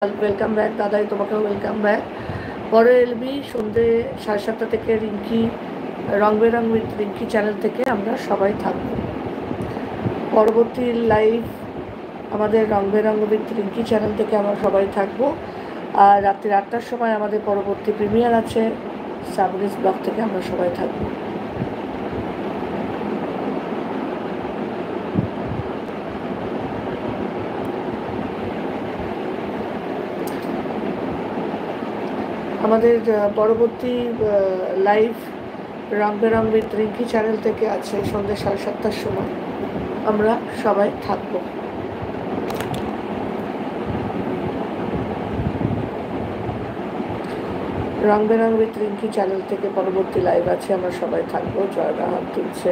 Welcome back দাদাই, তোমাকেও welcome back. পরে এলবি সন্ধ্যে 7:30 থেকে রিঙ্কি রং বেরং উইথ রিঙ্কি চ্যানেল থেকে আমরা সবাই থাকবো। পরবর্তী লাইভ আমাদের রং বেরং উইথ রিঙ্কি চ্যানেল থেকে আমরা সবাই থাকবো। আর রাত্রি 8টার সময় আমাদের পরবর্তী প্রিমিয়ার আছে সাবরিজ ব্লগ থেকে আমরা সবাই থাকবো। আমাদের পরবর্তী live Rong Berong with Rinki channel থেকে আছে সন্ধ্যে 7:30টার সময় আমরা সবাই থাকব। রং বেরং উইথ রিঙ্কি চ্যানেল থেকে পরবর্তী লাইভ আছে, আমরা সবাই থাকবো। জয়দা হাত তুলছে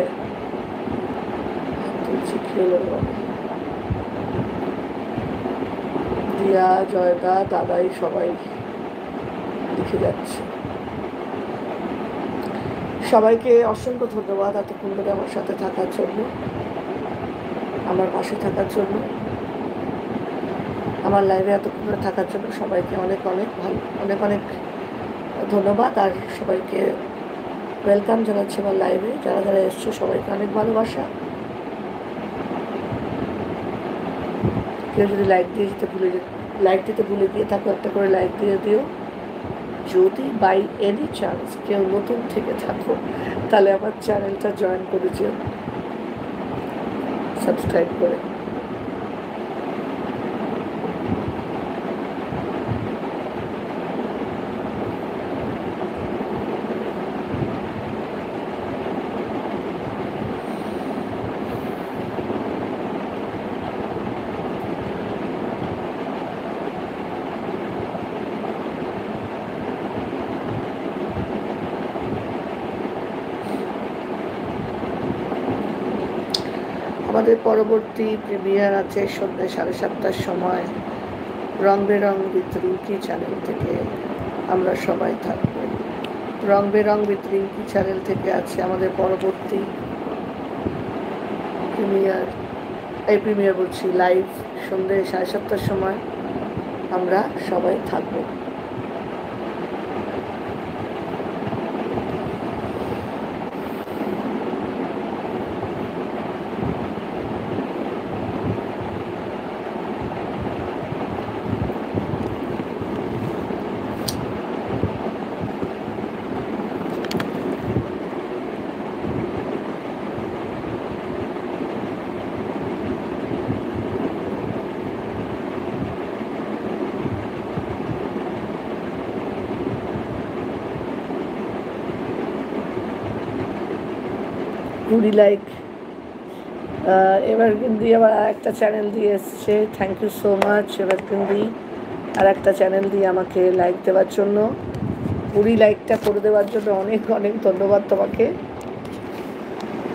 খেলো দিয়া, জয়দা, দাদাই সবাই লিখে যাচ্ছে। সবাইকে অসংখ্য ধন্যবাদ এতক্ষণ ধরে আমার সাথে থাকার জন্য, আমার পাশে থাকার জন্য, আমার লাইভে এতক্ষণ ধরে থাকার জন্য সবাইকে অনেক অনেক অনেক অনেক ধন্যবাদ। আর সবাইকে ওয়েলকাম জানাচ্ছি আমার লাইভে। যারা যারা এসছো সবাইকে অনেক ভালোবাসা। কেউ যদি লাইক দিতে ভুলে গিয়ে থাকো, একটা করে লাইক দিয়ে দিও। যদি বাই এনি চান্স কেউ নতুন থেকে থাকো তাহলে আমার চ্যানেলটা জয়েন করে যেও, সাবস্ক্রাইব করে। আমাদের পরবর্তী প্রিমিয়ার আছে সন্ধ্যে 7:30টার সময় রং বেরং উইথ রিঙ্কি চ্যানেল থেকে আমরা সবাই থাকবো। রং বেরং উইথ রিঙ্কি চ্যানেল থেকে আছে আমাদের পরবর্তী প্রিমিয়ার বলছি লাইভ সন্ধ্যে 7:30টার সময় আমরা সবাই থাকবো। কুড়ি লাইক এবার কিন্তু আবার আর একটা চ্যানেল দিয়ে এসছে। থ্যাংক ইউ সো মাচ এবার কিন্তু আর একটা চ্যানেল দিয়ে আমাকে লাইক দেওয়ার জন্য, 20 লাইকটা করে দেওয়ার জন্য অনেক অনেক ধন্যবাদ তোমাকে।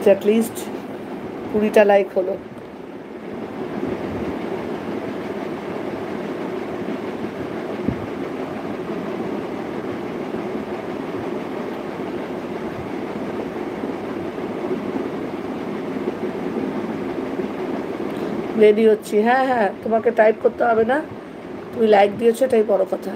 অ্যাটলিস্ট 20টা লাইক হলো। রেডি হচ্ছি। হ্যাঁ হ্যাঁ, তোমাকে টাইপ করতে হবে না, তুমি লাইক দিয়েছো এটাই বড় কথা।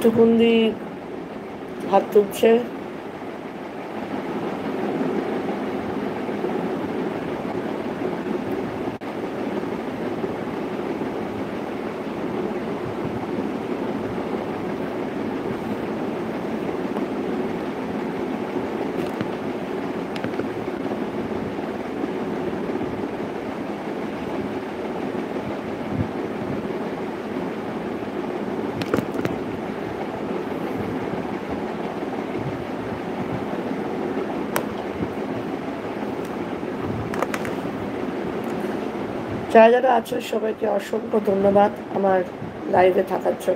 টুকুন্দি হাত তুলছে। যারা যারা আছো সবাইকে অসংখ্য ধন্যবাদ আমার লাইভে থাকার জন্য।